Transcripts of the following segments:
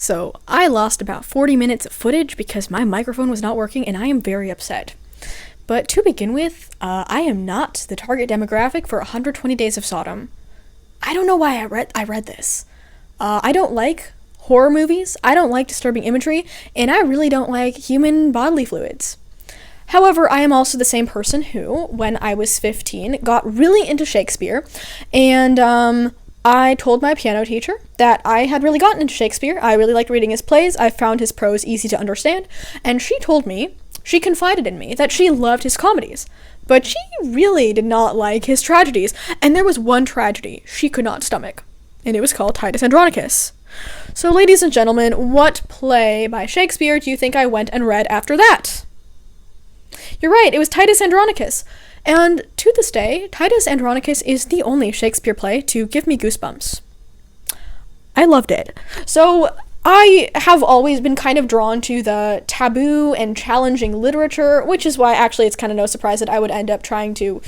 So I lost about 40 minutes of footage because my microphone was not working, and I am very upset. But to begin with, I am not the target demographic for 120 Days of Sodom. I don't know why I read this. I don't like horror movies, I don't like disturbing imagery, and I really don't like human bodily fluids. However, I am also the same person who, when I was 15, got really into Shakespeare, and I told my piano teacher that I had really gotten into Shakespeare. I really liked reading his plays. I found his prose easy to understand. And she told me, she confided in me, that she loved his comedies. But she really did not like his tragedies. And there was one tragedy she could not stomach. And it was called Titus Andronicus. So, ladies and gentlemen, what play by Shakespeare do you think I went and read after that? You're right, it was Titus Andronicus. And to this day, Titus Andronicus is the only Shakespeare play to give me goosebumps. I loved it. So I have always been kind of drawn to the taboo and challenging literature, which is why actually it's kind of no surprise that I would end up trying to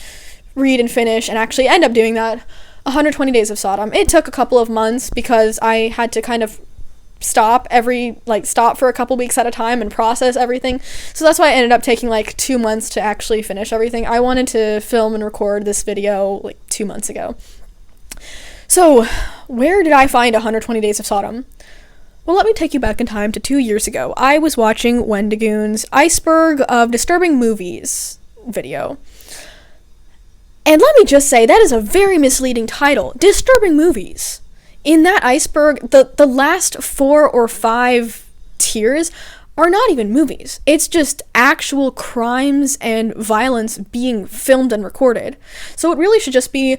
read and finish and actually end up doing that. 120 Days of Sodom. It took a couple of months because I had to kind of stop for a couple weeks at a time and process everything. So that's why I ended up taking 2 months to actually finish everything. I wanted to film and record this video 2 months ago. So, where did I find 120 Days of Sodom? Well, let me take you back in time to 2 years ago. I was watching Wendigoon's Iceberg of Disturbing Movies video. And let me just say, that is a very misleading title. Disturbing Movies. In that iceberg, the last 4 or 5 tiers are not even movies. It's just actual crimes and violence being filmed and recorded. So it really should just be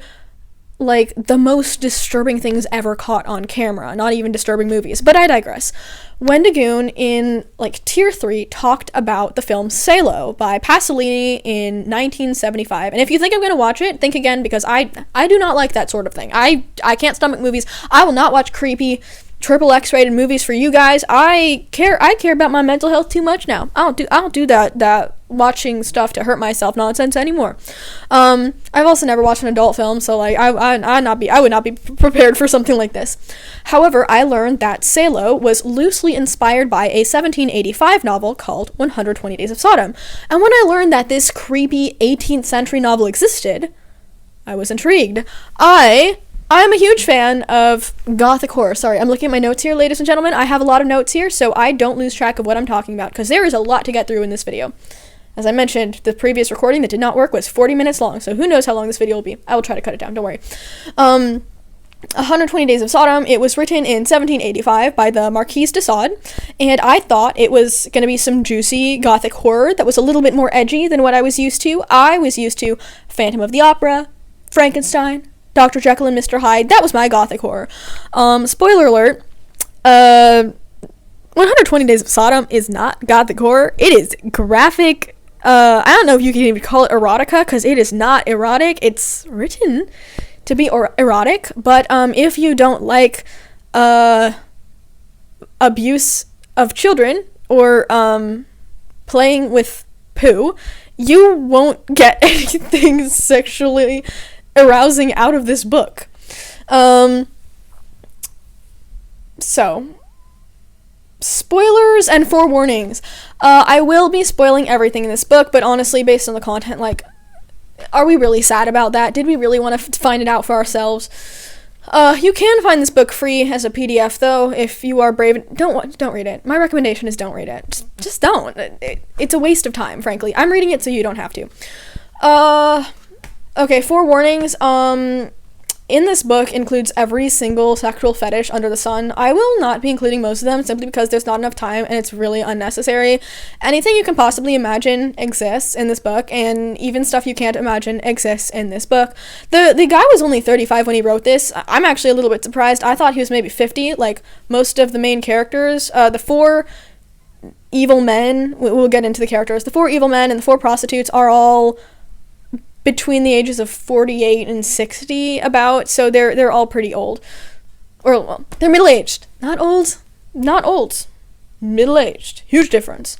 the most disturbing things ever caught on camera, not even disturbing movies. But I digress. Wendigoon in tier 3 talked about the film Salo by Pasolini in 1975. And if you think I'm going to watch it, think again, because I do not like that sort of thing. I can't stomach movies. I will not watch creepy triple X-rated movies for you guys. I care about my mental health too much now. I don't do that watching stuff to hurt myself nonsense anymore. I've also never watched an adult film, so I would not be prepared for something like this. However, I learned that Salo was loosely inspired by a 1785 novel called 120 Days of Sodom. And when I learned that this creepy 18th century novel existed, I was intrigued. I'm a huge fan of gothic horror. Sorry, I'm looking at my notes here, ladies and gentlemen. I have a lot of notes here, so I don't lose track of what I'm talking about, because there is a lot to get through in this video. As I mentioned, the previous recording that did not work was 40 minutes long, so who knows how long this video will be. I will try to cut it down, don't worry. 120 Days of Sodom, it was written in 1785 by the Marquis de Sade, and I thought it was going to be some juicy gothic horror that was a little bit more edgy than what I was used to. I was used to Phantom of the Opera, Frankenstein, Dr. Jekyll and Mr. Hyde. That was my gothic horror. Spoiler alert, 120 Days of Sodom is not gothic horror. It is graphic. I don't know if you can even call it erotica, because it is not erotic. It's written to be erotic, but if you don't like abuse of children or playing with poo, you won't get anything sexually arousing out of this book. So, spoilers and forewarnings. I will be spoiling everything in this book, but honestly, based on the content, are we really sad about that? Did we really want to find it out for ourselves? You can find this book free as a PDF, though, if you are brave. Don't read it. My recommendation is don't read it. Just don't. It's a waste of time, frankly. I'm reading it so you don't have to. Okay, forewarnings. In this book includes every single sexual fetish under the sun. I will not be including most of them simply because there's not enough time and it's really unnecessary. Anything you can possibly imagine exists in this book, and even stuff you can't imagine exists in this book. The guy was only 35 when he wrote this. I'm actually a little bit surprised. I thought he was maybe 50, like most of the main characters. The 4 evil men, we'll get into the characters. The 4 evil men and the 4 prostitutes are all between the ages of 48 and 60 about, so they're all pretty old. Or, well, they're middle-aged. Not old. Middle-aged. Huge difference.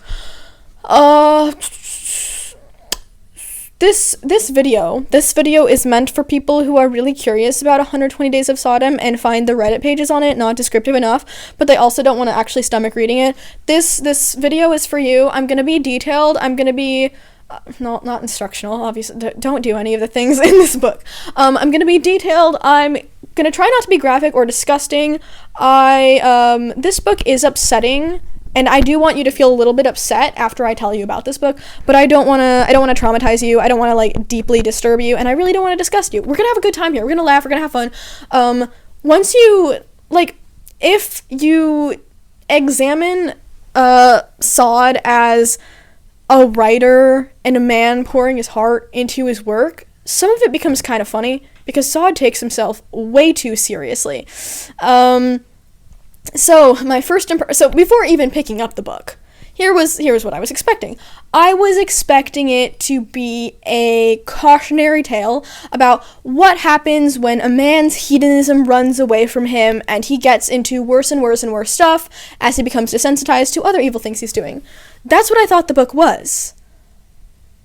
this video is meant for people who are really curious about 120 Days of Sodom and find the Reddit pages on it not descriptive enough, but they also don't want to actually stomach reading it. This video is for you. I'm going to be detailed. I'm going to be not instructional, obviously. Don't do any of the things in this book. I'm going to be detailed. I'm going to try not to be graphic or disgusting. This book is upsetting, and I do want you to feel a little bit upset after I tell you about this book, but I don't want to traumatize you. I don't want to like deeply disturb you, and I really don't want to disgust you. We're going to have a good time here. We're going to laugh. We're going to have fun. Once you, like, if you examine Sod as a writer and a man pouring his heart into his work, some of it becomes kind of funny because Sod takes himself way too seriously. So before even picking up the book, here was what I was expecting. I was expecting it to be a cautionary tale about what happens when a man's hedonism runs away from him and he gets into worse and worse and worse stuff as he becomes desensitized to other evil things he's doing. That's what I thought the book was.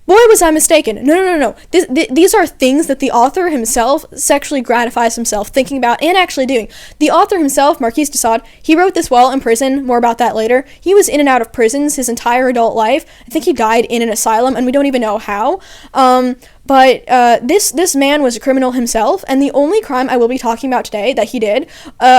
Boy, was I mistaken. No. These are things that the author himself sexually gratifies himself thinking about and actually doing. The author himself, Marquis de Sade, he wrote this while in prison. More about that later. He was in and out of prisons his entire adult life. I think he died in an asylum, and we don't even know how. But this man was a criminal himself, and the only crime I will be talking about today that he did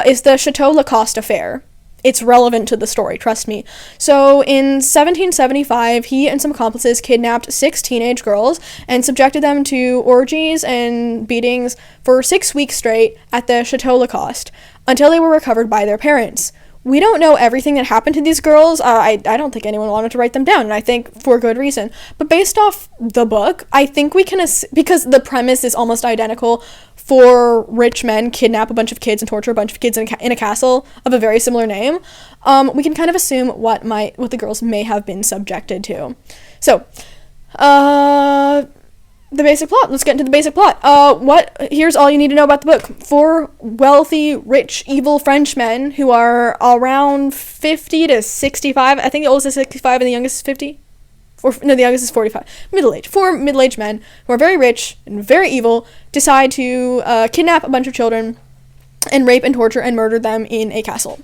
is the Chateau Lacoste affair. It's relevant to the story, trust me. So in 1775, he and some accomplices kidnapped 6 teenage girls and subjected them to orgies and beatings for 6 weeks straight at the Chateau Lacoste until they were recovered by their parents. We don't know everything that happened to these girls. I don't think anyone wanted to write them down, and I think for good reason. But based off the book, I think we can, because the premise is almost identical, 4 rich men kidnap a bunch of kids and torture a bunch of kids in a castle of a very similar name, we can kind of assume what the girls may have been subjected to. So, the basic plot. Let's get into the basic plot. Here's all you need to know about the book. 4 wealthy, rich, evil Frenchmen who are around 50 to 65. I think the oldest is 65 and the youngest is 50. The youngest is 45. Middle-aged. 4 middle-aged men who are very rich and very evil decide to kidnap a bunch of children and rape and torture and murder them in a castle.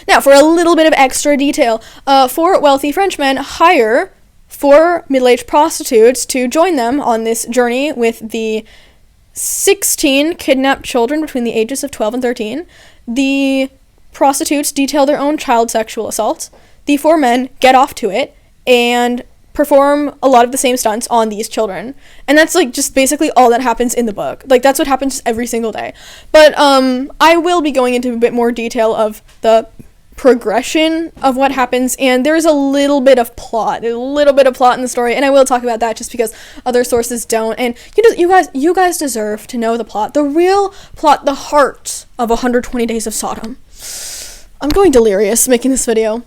Now, for a little bit of extra detail, 4 wealthy Frenchmen hire 4 middle-aged prostitutes to join them on this journey with the 16 kidnapped children between the ages of 12 and 13. The prostitutes detail their own child sexual assaults. The 4 men get off to it and perform a lot of the same stunts on these children. And that's, like, just basically all that happens in the book. Like, that's what happens every single day. But, I will be going into a bit more detail of the progression of what happens, and there's a little bit of plot in the story, and I will talk about that just because other sources don't, and you guys deserve to know the plot, the real plot, the heart of 120 Days of Sodom. I'm going delirious making this video.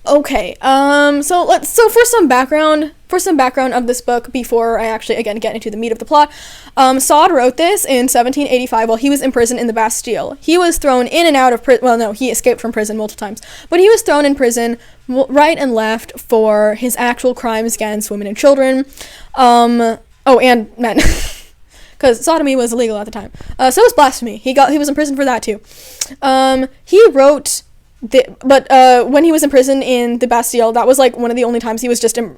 Okay, so for some background of this book before I actually, again, get into the meat of the plot, Sade wrote this in 1785 while he was in prison in the Bastille. He was thrown in and out of prison, well, no, he escaped from prison multiple times, but he was thrown in prison right and left for his actual crimes against women and children, and men, because sodomy was illegal at the time. So was blasphemy. He was in prison for that too. He wrote... when he was in prison in the Bastille, that was like one of the only times he was in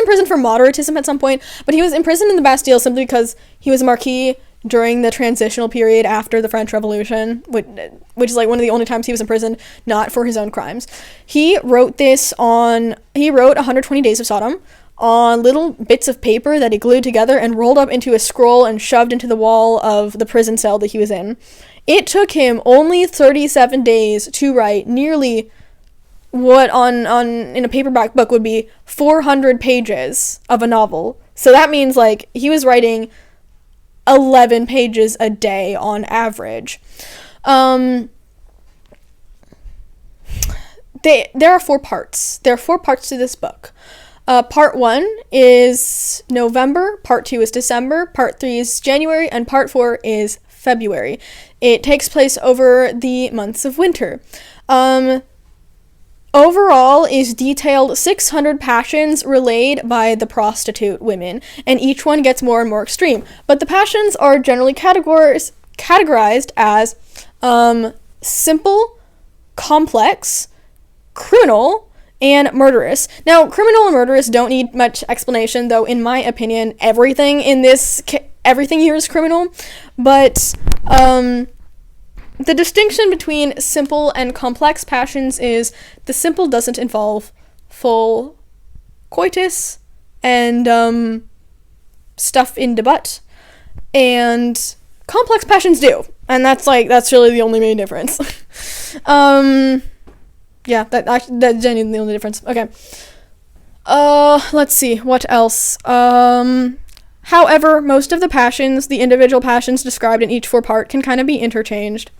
prison for moderatism at some point, but he was in prison in the Bastille simply because he was a marquis during the transitional period after the French Revolution, which is like one of the only times he was in prison, not for his own crimes. He wrote 120 Days of Sodom on little bits of paper that he glued together and rolled up into a scroll and shoved into the wall of the prison cell that he was in. It took him only 37 days to write nearly what in a paperback book would be 400 pages of a novel. So that means, like, he was writing 11 pages a day on average. There are 4 parts. There are 4 parts to this book. Part 1 is November, Part 2 is December, Part 3 is January, and Part 4 is February. It takes place over the months of winter. Overall is detailed 600 passions relayed by the prostitute women, and each one gets more and more extreme. But the passions are generally categorized as simple, complex, criminal, and murderous. Now, criminal and murderous don't need much explanation, though in my opinion, everything here is criminal. But the distinction between simple and complex passions is the simple doesn't involve full coitus and stuff in the butt, and complex passions do, and that's really the only main difference. Yeah, that's genuinely the only difference. Okay. Let's see, what else? However, most of the individual passions described in each four-part can kind of be interchanged.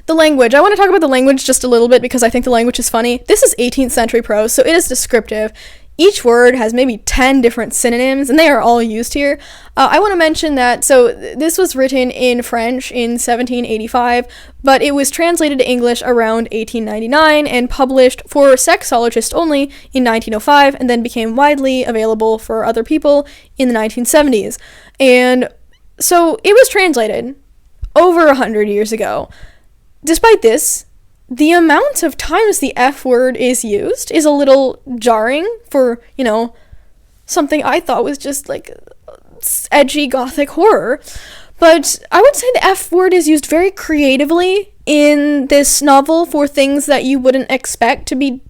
The language. I want to talk about the language just a little bit because I think the language is funny. This is 18th century prose, so it is descriptive. Each word has maybe 10 different synonyms, and they are all used here. I want to mention that, so this was written in French in 1785, but it was translated to English around 1899 and published for sexologists only in 1905, and then became widely available for other people in the 1970s. And so it was translated over 100 years ago. Despite this, the amount of times the F word is used is a little jarring for, something I thought was just like edgy gothic horror. But I would say the F word is used very creatively in this novel for things that you wouldn't expect to be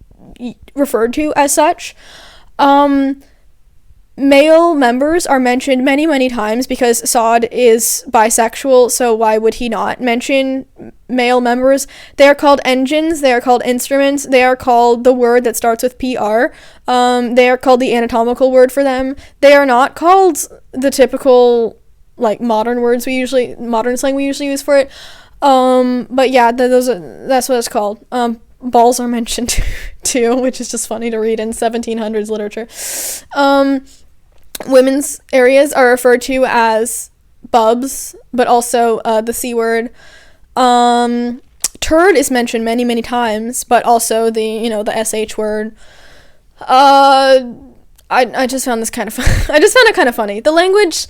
referred to as such. Male members are mentioned many, many times because Sod is bisexual, so why would he not mention male members? They are called engines, they are called instruments, they are called the word that starts with PR, they are called the anatomical word for them. They are not called the typical, modern slang we usually use for it. But yeah, that's what it's called. Balls are mentioned too, which is just funny to read in 1700s literature. Women's areas are referred to as bubs, but also the C word. Turd is mentioned many, many times, but also the SH word. I just found this kind of I just found it kind of funny. The language,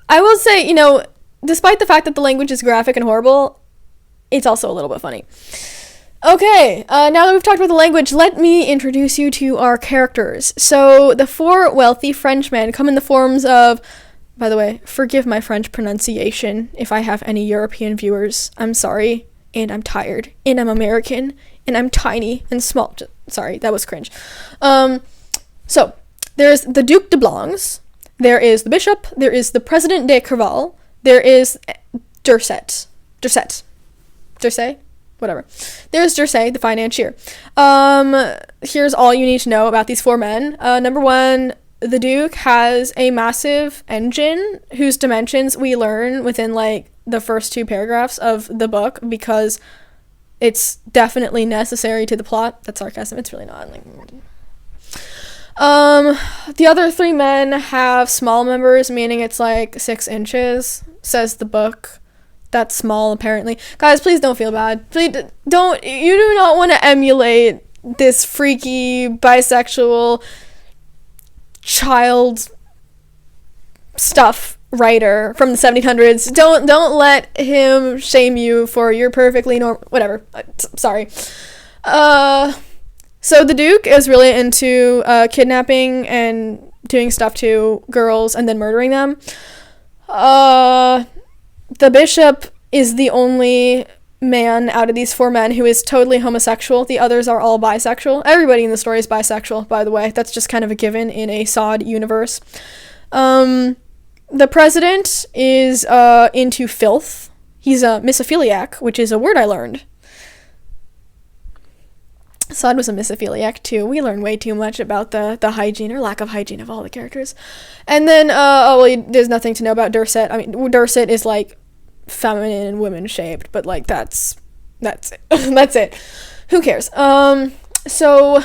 I will say, despite the fact that the language is graphic and horrible, it's also a little bit funny. Okay, now that we've talked about the language, let me introduce you to our characters. So, the four wealthy Frenchmen come in the forms of... By the way, forgive my French pronunciation if I have any European viewers. I'm sorry, and I'm tired, and I'm American, and I'm tiny and small. Sorry, that was cringe. So, there's the Duc de Blancs, there is the Bishop, there is the President de Kerval, there is Durset? Whatever. There's Durset, the financier. Here's all you need to know about these four men. Number one, the Duke has a massive engine whose dimensions we learn within, the first two paragraphs of the book because it's definitely necessary to the plot. That's sarcasm. It's really not. The other three men have small members, meaning it's 6 inches, says the book. That's small, apparently. Guys, please don't feel bad. Please don't. You do not want to emulate this freaky, bisexual, child stuff writer from the 1700s. Don't let him shame you for your perfectly normal... Whatever. Sorry. So the Duke is really into kidnapping and doing stuff to girls and then murdering them. The Bishop is the only man out of these four men who is totally homosexual. The others are all bisexual. Everybody in the story is bisexual, by the way. That's just kind of a given in a Sod universe. The President is into filth. He's a misophiliac, which is a word I learned. Sod was a misophiliac too. We learn way too much about the hygiene or lack of hygiene of all the characters. And then, there's nothing to know about Durset. I mean, Durset is feminine and women shaped, but that's it. That's it. Who cares? So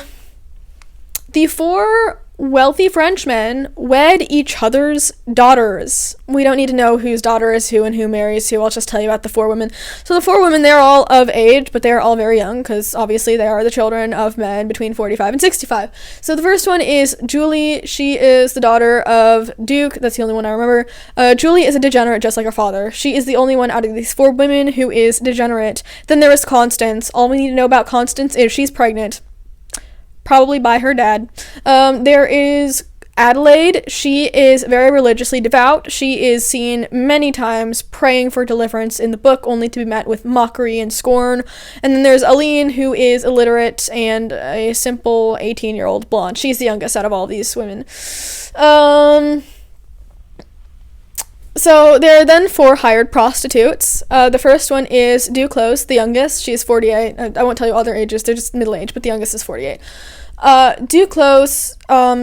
the four wealthy Frenchmen wed each other's daughters. We don't need to know whose daughter is who and who marries who. I'll just tell you about the 4 women. So the 4 women, they're all of age, but they're all very young because obviously they are the children of men between 45 and 65. So the first one is Julie. She is the daughter of Duke. That's the only one I remember. Julie is a degenerate just like her father. She is the only one out of these 4 women who is degenerate. Then there is Constance. All we need to know about Constance is she's pregnant. Probably by her dad. There is Adelaide. She is very religiously devout. She is seen many times praying for deliverance in the book, only to be met with mockery and scorn. And then there's Aline, who is illiterate and a simple 18-year-old blonde. She's the youngest out of all these women. So there are then 4 hired prostitutes. The first one is Duclos, the youngest. She's 48. I won't tell you all their ages. They're just middle age, but the youngest is 48. Duclos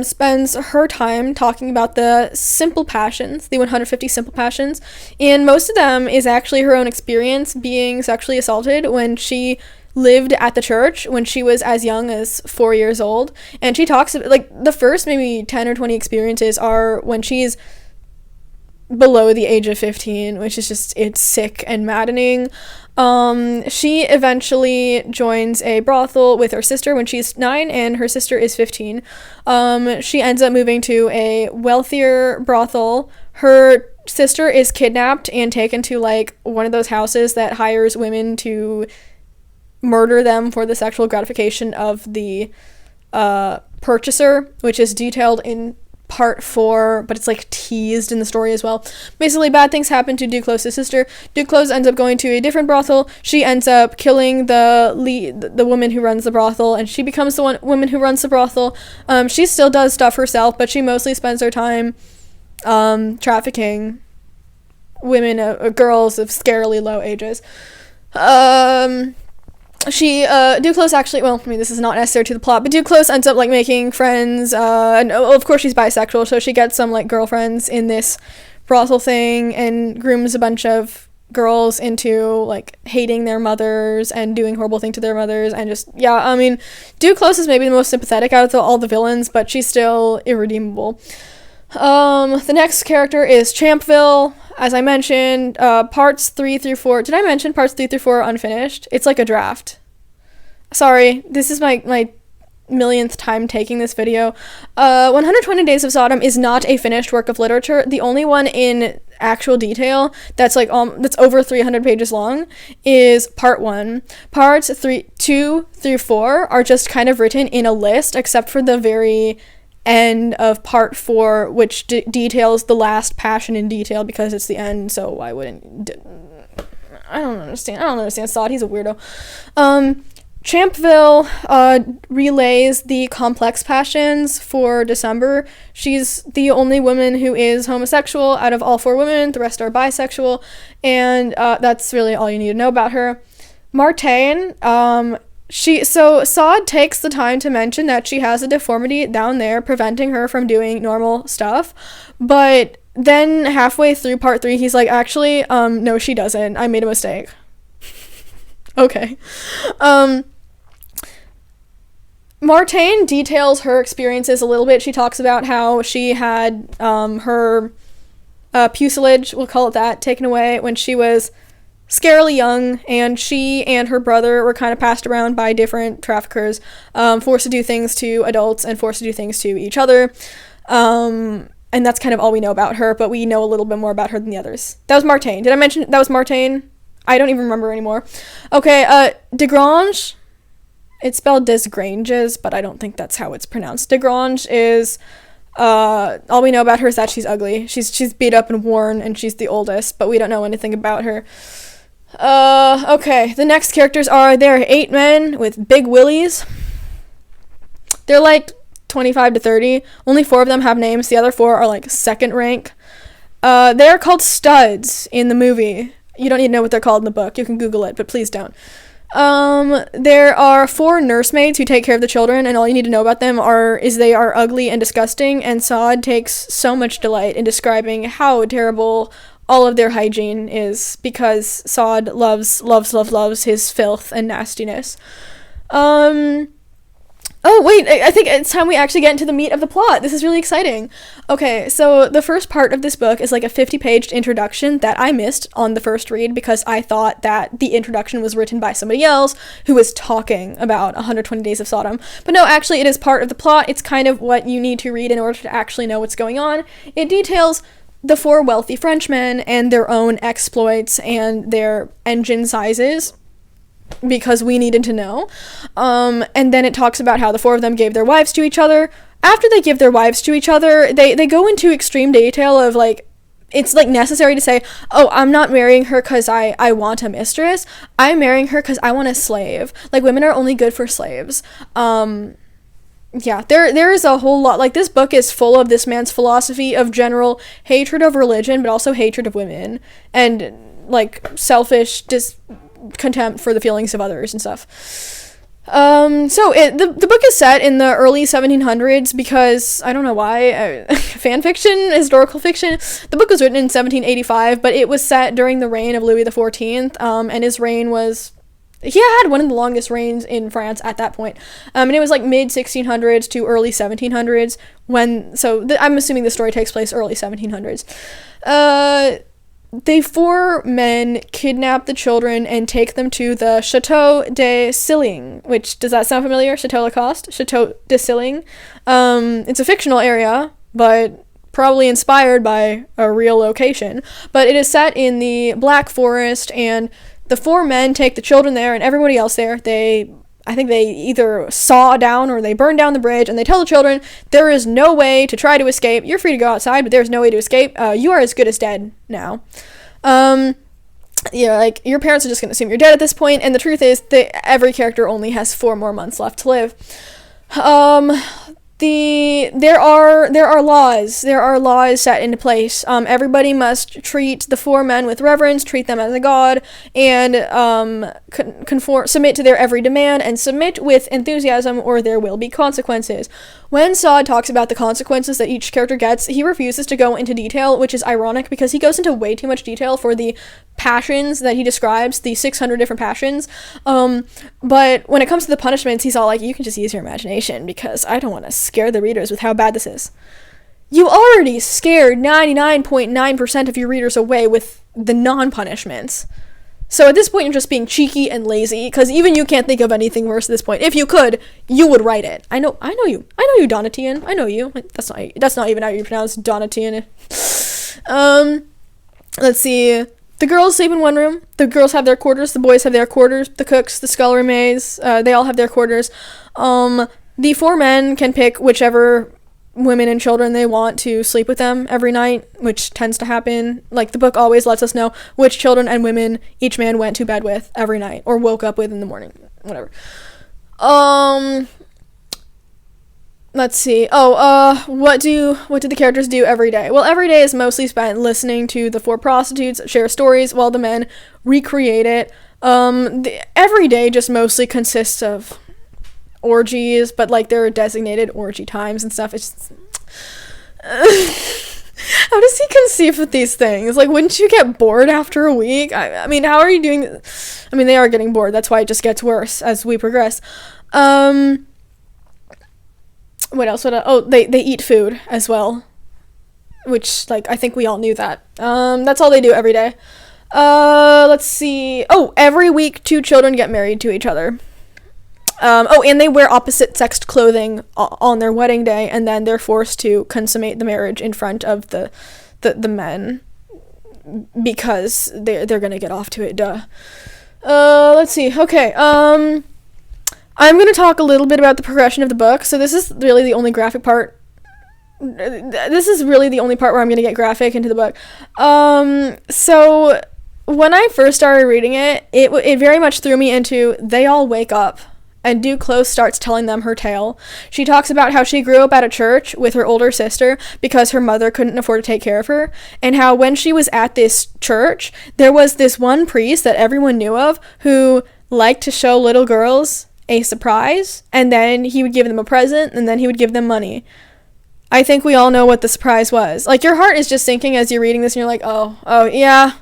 spends her time talking about the simple passions, the 150 simple passions, and most of them is actually her own experience being sexually assaulted when she lived at the church when she was as young as 4 years old. And she talks about, like, the first maybe 10 or 20 experiences are when she's below the age of 15, which is just, it's sick and maddening. She eventually joins a brothel with her sister when she's 9 and her sister is 15. She ends up moving to a wealthier brothel. Her sister is kidnapped and taken to, like, one of those houses that hires women to murder them for the sexual gratification of the purchaser, which is detailed in part 4, but it's like teased in the story as well. Basically, bad things happen to Duclos' sister. Duclos ends up going to a different brothel. She ends up killing the woman who runs the brothel, and she becomes the woman who runs the brothel. She still does stuff herself, but she mostly spends her time trafficking women, girls of scarily low ages. Duclos actually, well, I mean, this is not necessary to the plot, but Duclos ends up, like, making friends, and of course she's bisexual, so she gets some, like, girlfriends in this brothel thing, and grooms a bunch of girls into, like, hating their mothers, and doing horrible things to their mothers, and just, yeah, I mean, Duclos is maybe the most sympathetic out of all the villains, but she's still irredeemable. The next character is Champville. As I mentioned, parts 3 through 4. Did I mention parts 3 through 4 are unfinished? It's like a draft. Sorry, this is my millionth time taking this video. 120 Days of Sodom is not a finished work of literature. The only one in actual detail that's like that's over 300 pages long is part 1. Parts 2 through 4 are just kind of written in a list, except for the very end of part 4, which details the last passion in detail because it's the end. So why wouldn't I don't understand Sod. He's a weirdo. Champville relays the complex passions for December. She's the only woman who is homosexual out of all 4 women. The rest are bisexual, and that's really all you need to know about her. Martine, Sod takes the time to mention that she has a deformity down there preventing her from doing normal stuff, but then halfway through part 3, he's like, actually, no, she doesn't. I made a mistake. Okay. Martine details her experiences a little bit. She talks about how she had her pucelage, we'll call it that, taken away when she was scarily young, and she and her brother were kind of passed around by different traffickers, forced to do things to adults and forced to do things to each other. And that's kind of all we know about her, but we know a little bit more about her than the others. That was Martine. Did I mention that was Martine? I don't even remember anymore. Okay, Desgrange. It's spelled Desgranges, but I don't think that's how it's pronounced. Desgrange is, all we know about her is that she's ugly. She's beat up and worn, and she's the oldest, but we don't know anything about her. Okay, the next characters there are 8 men with big willies. They're like 25 to 30. Only 4 of them have names. The other 4 are like second rank. They're called studs in the movie. You don't need to know what they're called in the book. You can Google it, but please don't. There are 4 nursemaids who take care of the children, and all you need to know about them is they are ugly and disgusting, and Sod takes so much delight in describing how terrible all of their hygiene is, because Sod loves his filth and nastiness. Oh, wait, I think it's time we actually get into the meat of the plot. This is really exciting. Okay, so the first part of this book is like a 50-page introduction that I missed on the first read because I thought that the introduction was written by somebody else who was talking about 120 Days of Sodom. But no, actually, it is part of the plot. It's kind of what you need to read in order to actually know what's going on. It details the 4 wealthy Frenchmen and their own exploits and their engine sizes, because we needed to know. And then it talks about how the 4 of them gave their wives to each other. After they give their wives to each other, they go into extreme detail of, like, it's, like, necessary to say, oh, I'm not marrying her because I want a mistress. I'm marrying her because I want a slave. Like, women are only good for slaves. Yeah, there is a whole lot. Like, this book is full of this man's philosophy of general hatred of religion, but also hatred of women. And, like, selfish, just contempt for the feelings of others and stuff. The book is set in the early 1700s because, I don't know why, fan fiction, historical fiction. The book was written in 1785, but it was set during the reign of Louis XIV, and his reign was, he had one of the longest reigns in France at that point. And it was like mid 1600s to early 1700s I'm assuming the story takes place early 1700s. The 4 men kidnap the children and take them to the Chateau de Silling, which, does that sound familiar? Chateau Lacoste? Chateau de Silling. It's a fictional area, but probably inspired by a real location. But it is set in the Black Forest, and the 4 men take the children there and everybody else there. I think they either saw down or they burn down the bridge, and they tell the children, there is no way to try to escape. You're free to go outside, but there's no way to escape. You are as good as dead now. Yeah, like, your parents are just gonna assume you're dead at this point, and the truth is that every character only has 4 more months left to live. There are laws set into place. Everybody must treat the 4 men with reverence, treat them as a god, and submit to their every demand, and submit with enthusiasm, or there will be consequences. When Sod talks about the consequences that each character gets, he refuses to go into detail, which is ironic because he goes into way too much detail for the passions that he describes, the 600 different passions. But when it comes to the punishments, he's all like, you can just use your imagination because I don't want to scare the readers with how bad this is. You already scared 99.9% of your readers away with the non-punishments. So at this point, you're just being cheeky and lazy, because even you can't think of anything worse at this point. If you could, you would write it. I know you, Donatian. I know you. That's not even how you pronounce Donatian. Let's see. The girls sleep in one room. The girls have their quarters. The boys have their quarters. The cooks, the scullery maids, they all have their quarters. The 4 men can pick whichever women and children they want to sleep with them every night, which tends to happen. Like, the book always lets us know which children and women each man went to bed with every night, or woke up with in the morning, whatever. Let's see. What do the characters do every day? Well, every day is mostly spent listening to the 4 prostitutes share stories while the men recreate it. Every day just mostly consists of orgies, but, like, there are designated orgy times and stuff. It's just, how does he conceive of these things? Like, wouldn't you get bored after a week? I mean, how are you doing this? I mean, they are getting bored. That's why it just gets worse as we progress. What else? They eat food as well, which, like, I think we all knew that. That's all they do every day. Let's see. Every week 2 children get married to each other. And they wear opposite-sexed clothing on their wedding day, and then they're forced to consummate the marriage in front of the men, because they're gonna get off to it, duh. Let's see, okay, I'm gonna talk a little bit about the progression of the book. So this is really the only graphic part. This is really the only part where I'm gonna get graphic into the book. So when I first started reading it, it very much threw me into, they all wake up, and Duclos starts telling them her tale. She talks about how she grew up at a church with her older sister because her mother couldn't afford to take care of her, and how when she was at this church, there was this one priest that everyone knew of who liked to show little girls a surprise, and then he would give them a present, and then he would give them money. I think we all know what the surprise was. Like, your heart is just sinking as you're reading this, and you're like, oh, yeah.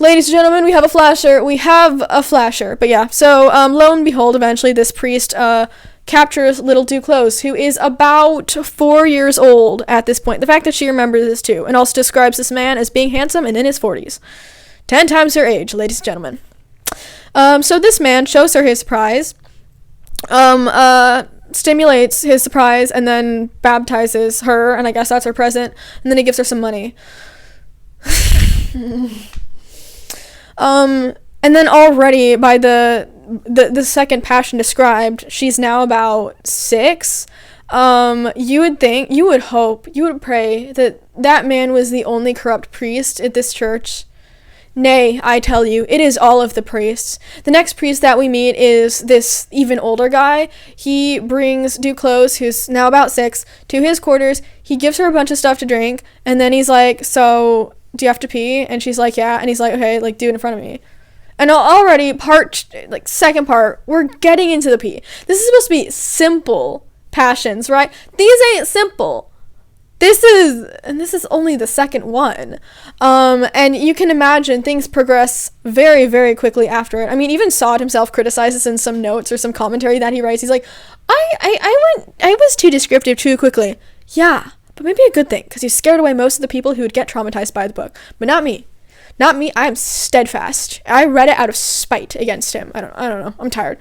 Ladies and gentlemen, we have a flasher. But yeah, so, lo and behold, eventually this priest captures little Duclos, who is about 4 years old at this point. The fact that she remembers this too, and also describes this man as being handsome and in his 40s. 10 times her age, ladies and gentlemen. So this man shows her his surprise, stimulates his surprise, and then baptizes her, and I guess that's her present, and then he gives her some money. And then already by the second passion described, she's now about 6. You would think, you would hope, you would pray that that man was the only corrupt priest at this church. Nay, I tell you, it is all of the priests. The next priest that we meet is this even older guy. He brings Duclos, who's now about 6, to his quarters. He gives her a bunch of stuff to drink, and then he's like, so, do you have to pee? And she's like, yeah. And he's like, okay, like, do it in front of me. And already, second part, we're getting into the pee. This is supposed to be simple passions, right? These ain't simple. This is only the second one. And you can imagine things progress very, very quickly after it. I mean, even Sod himself criticizes in some notes or some commentary that he writes. He's like, I was too descriptive too quickly. Yeah, but maybe a good thing, because you scared away most of the people who would get traumatized by the book. But not me. Not me. I am steadfast. I read it out of spite against him. I don't know. I'm tired.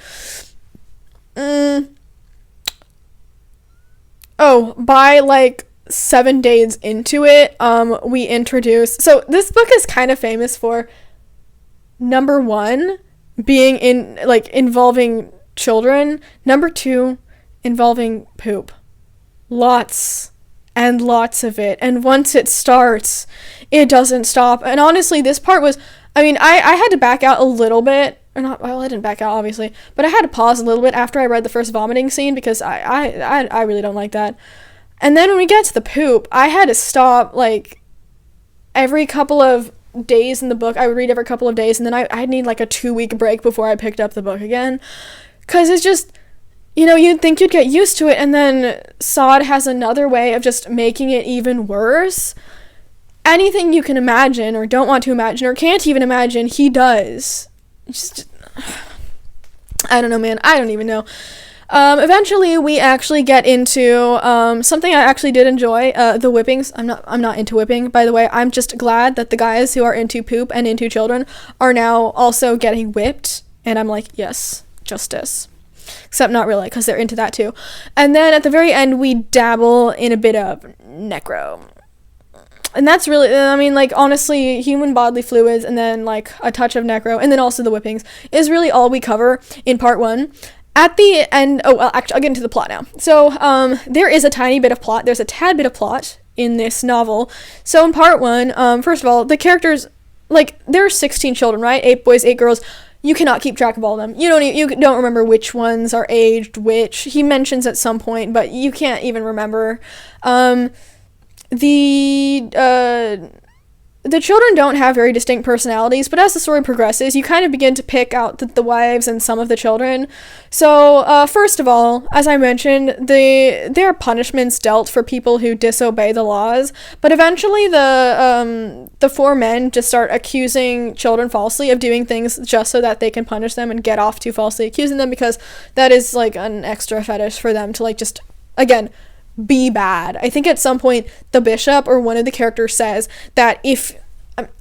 Oh, by 7 days into it, we introduce, so this book is kind of famous for, number 1, being involving children, number 2, involving poop. Lots and lots of it, and once it starts, it doesn't stop. And honestly, this part was, I had to back out a little bit, or not, well, I didn't back out, obviously, but I had to pause a little bit after I read the first vomiting scene, because I really don't like that. And then when we get to the poop, I had to stop, every couple of days in the book. I would read every couple of days, and then I'd need, a 2-week break before I picked up the book again. Because it's just, you'd think you'd get used to it, and then Sod has another way of just making it even worse. Anything you can imagine, or don't want to imagine, or can't even imagine, he does. Just I don't know, man. I don't even know. Eventually, we actually get into something I actually did enjoy, the whippings. I'm not into whipping, by the way. I'm just glad that the guys who are into poop and into children are now also getting whipped, and I'm like, yes, justice. Except not really, because they're into that too. And then at the very end, we dabble in a bit of necro. And that's really, honestly, human bodily fluids, and then, a touch of necro, and then also the whippings, is really all we cover in part 1. At the end, actually, I'll get into the plot now. So, there is a tiny bit of plot. There's a tad bit of plot in this novel. So, in part 1, first of all, the characters, there are 16 children, right? 8 boys, 8 girls. You cannot keep track of all of them. You don't remember which ones are aged which. He mentions at some point, but you can't even remember. The children don't have very distinct personalities, but as the story progresses, you kind of begin to pick out the wives and some of the children. So, first of all, as I mentioned, there are punishments dealt for people who disobey the laws, but eventually the 4 men just start accusing children falsely of doing things just so that they can punish them and get off to falsely accusing them, because that is, an extra fetish for them to, just, again, be bad. I think at some point the bishop or one of the characters says that if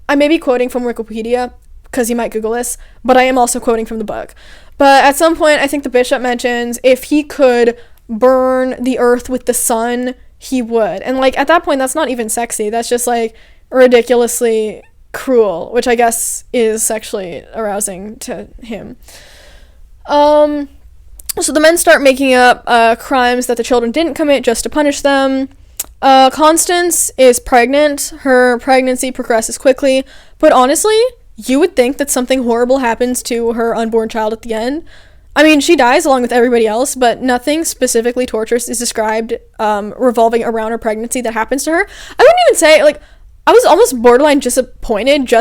I may be quoting from Wikipedia because you might Google this, but I am also quoting from the book. But at some point I think the bishop mentions if he could burn the earth with the sun, he would. And at that point that's not even sexy. That's just ridiculously cruel, which I guess is sexually arousing to him. So the men start making up crimes that the children didn't commit just to punish them. Constance is pregnant. Her pregnancy progresses quickly. But honestly, you would think that something horrible happens to her unborn child at the end. She dies along with everybody else, but nothing specifically torturous is described revolving around her pregnancy that happens to her. I wouldn't even say, I was almost borderline disappointed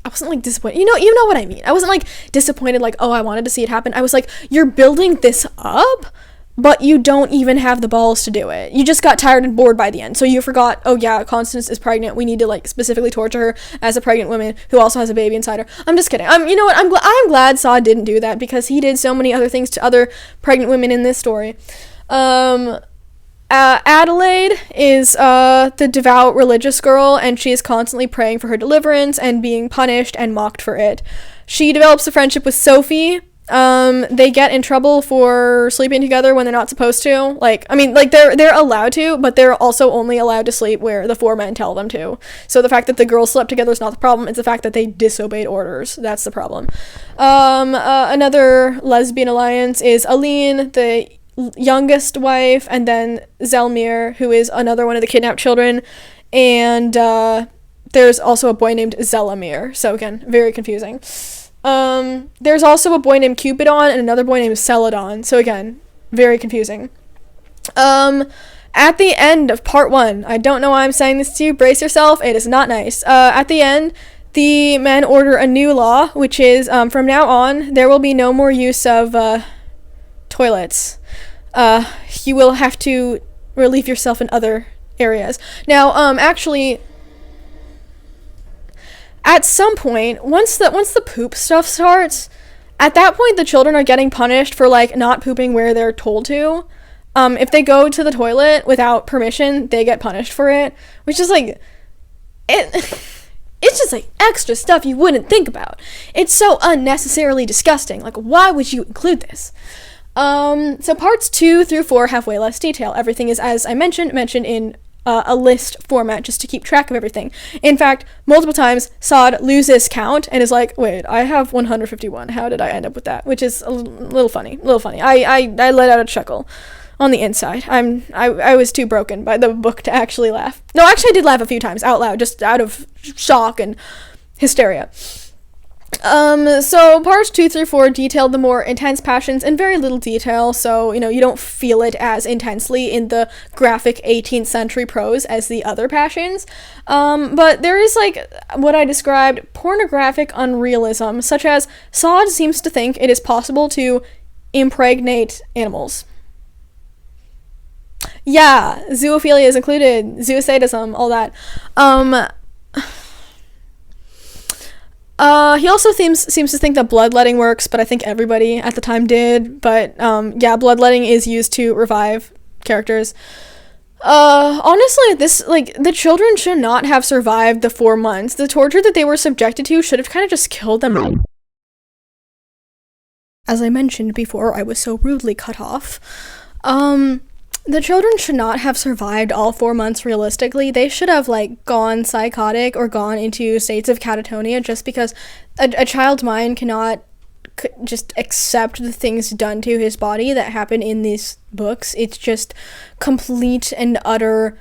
I wasn't disappointed. You know what I mean. I wasn't disappointed, oh, I wanted to see it happen. I was you're building this up, but you don't even have the balls to do it. You just got tired and bored by the end. So you forgot, oh yeah, Constance is pregnant. We need to like specifically torture her as a pregnant woman who also has a baby inside her. I'm just kidding. You know what? I'm glad Sod didn't do that, because he did so many other things to other pregnant women in this story. Adelaide is the devout religious girl, and she is constantly praying for her deliverance and being punished and mocked for it. She develops a friendship with Sophie. They get in trouble for sleeping together when they're not supposed to. They're allowed to, but they're also only allowed to sleep where the four men tell them to. So the fact that the girls slept together is not the problem. It's the fact that they disobeyed orders. That's the problem. Another lesbian alliance is Aline, the youngest wife, and then Zelmir, who is another one of the kidnapped children. And, there's also a boy named Zelamir. So again, very confusing. There's also a boy named Cupidon and another boy named Celadon. So again, very confusing. At the end of part 1, I don't know why I'm saying this to you, brace yourself, it is not nice. At the end, the men order a new law, which is, from now on, there will be no more use of, toilets. You will have to relieve yourself in other areas. Now, actually, at some point, once the poop stuff starts, at that point the children are getting punished for, like, not pooping where they're told to. If they go to the toilet without permission, they get punished for it, which is, like, it's just, like, extra stuff you wouldn't think about. It's so unnecessarily disgusting. Like, why would you include this? So parts 2 through 4 have way less detail. Everything is, as I mentioned in a list format, just to keep track of everything. In fact, multiple times, Sod loses count and is like, wait, I have 151. How did I end up with that? Which is a little funny. I let out a chuckle on the inside. I was too broken by the book to actually laugh. No, actually I did laugh a few times out loud, just out of shock and hysteria. So parts 2 through 4 detailed the more intense passions in very little detail, so, you don't feel it as intensely in the graphic 18th century prose as the other passions. But there is, like, what I described, pornographic unrealism, such as Sod seems to think it is possible to impregnate animals. Yeah, zoophilia is included, zoosadism, all that. He also seems to think that bloodletting works, but I think everybody at the time did. But, yeah, bloodletting is used to revive characters. Honestly, the children should not have survived the 4 months. The torture that they were subjected to should have kind of just killed them. As I mentioned before, I was so rudely cut off. The children should not have survived all 4 months realistically. They should have, like, gone psychotic or gone into states of catatonia, just because a child's mind cannot just accept the things done to his body that happen in these books. It's just complete and utter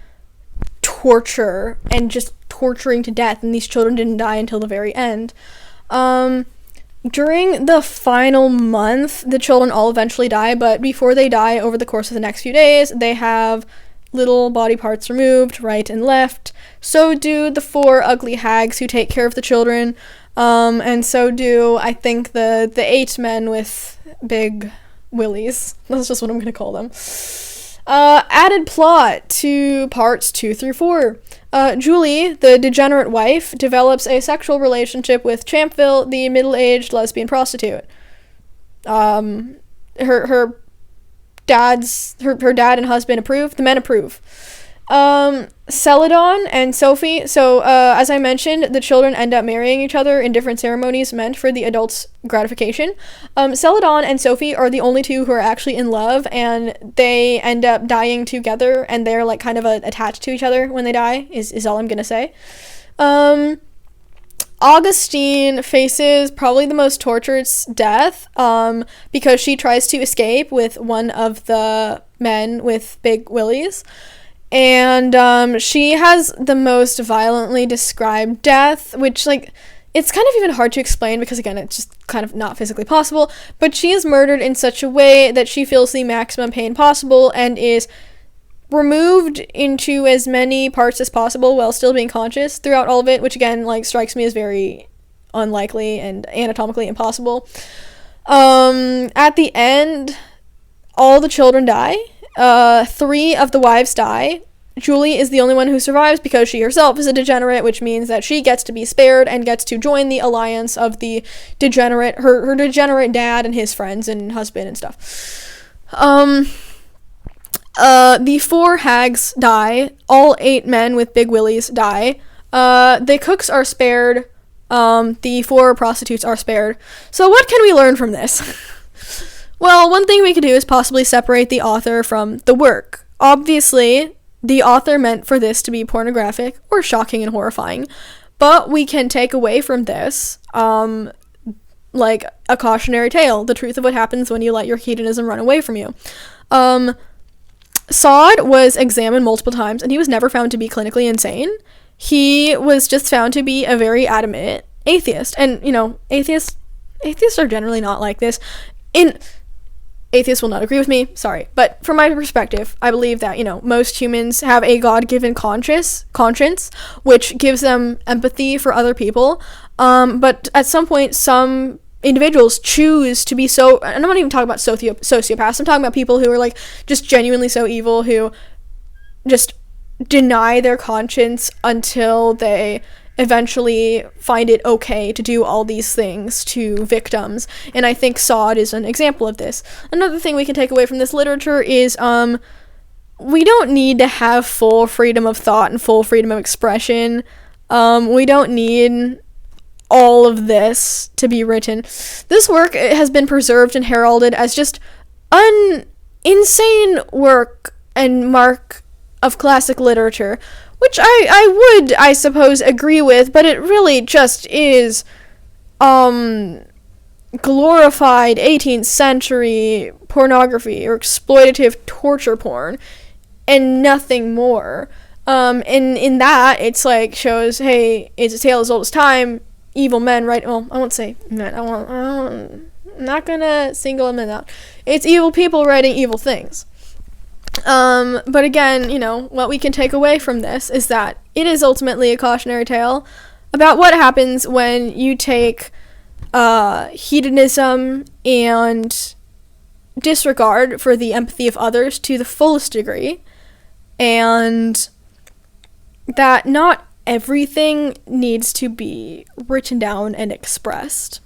torture and just torturing to death, and these children didn't die until the very end. During the final month, the children all eventually die, but before they die, over the course of the next few days, they have little body parts removed, right and left. So do the 4 ugly hags who take care of the children, and so do, I think, the 8 men with big willies. That's just what I'm gonna call them. Added plot to parts 2 through 4. Julie, the degenerate wife, develops a sexual relationship with Champville, the middle-aged lesbian prostitute. Her dad and husband approve. The men approve. Celadon and Sophie. So, as I mentioned, the children end up marrying each other in different ceremonies meant for the adults' gratification. Celadon and Sophie are the only 2 who are actually in love, and they end up dying together, and they're, like, kind of attached to each other when they die, is all I'm gonna say. Augustine faces probably the most tortured death, because she tries to escape with one of the men with big willies. And, she has the most violently described death, which, like, it's kind of even hard to explain because, again, it's just kind of not physically possible, but she is murdered in such a way that she feels the maximum pain possible and is removed into as many parts as possible while still being conscious throughout all of it, which, again, like, strikes me as very unlikely and anatomically impossible. At the end, all the children die. 3 of the wives die. Julie is the only one who survives because she herself is a degenerate, which means that she gets to be spared and gets to join the alliance of the degenerate, her degenerate dad and his friends and husband and stuff. The 4 hags die. All 8 men with big willies die. The cooks are spared. The 4 prostitutes are spared. So what can we learn from this? Well, one thing we could do is possibly separate the author from the work. Obviously, the author meant for this to be pornographic or shocking and horrifying, but we can take away from this, like a cautionary tale, the truth of what happens when you let your hedonism run away from you. Sod was examined multiple times, and he was never found to be clinically insane. He was just found to be a very adamant atheist, and, atheists are generally not like this. Atheists will not agree with me, sorry. But from my perspective, I believe that, most humans have a God-given conscience, which gives them empathy for other people. But at some point, some individuals choose to be so, and I'm not even talking about sociopaths, I'm talking about people who are, like, just genuinely so evil, who just deny their conscience until they eventually find it okay to do all these things to victims, and I think Sod is an example of this. Another thing we can take away from this literature is we don't need to have full freedom of thought and full freedom of expression. We don't need all of this to be written. This work has been preserved and heralded as just an insane work and mark of classic literature, which I would, I suppose, agree with, but it really just is glorified 18th century pornography or exploitative torture porn and nothing more. In that, it's like, shows, hey, it's a tale as old as time, evil men, right? Well, I won't say men, I'm not gonna single them out. It's evil people writing evil things. But again, what we can take away from this is that it is ultimately a cautionary tale about what happens when you take hedonism and disregard for the empathy of others to the fullest degree, and that not everything needs to be written down and expressed.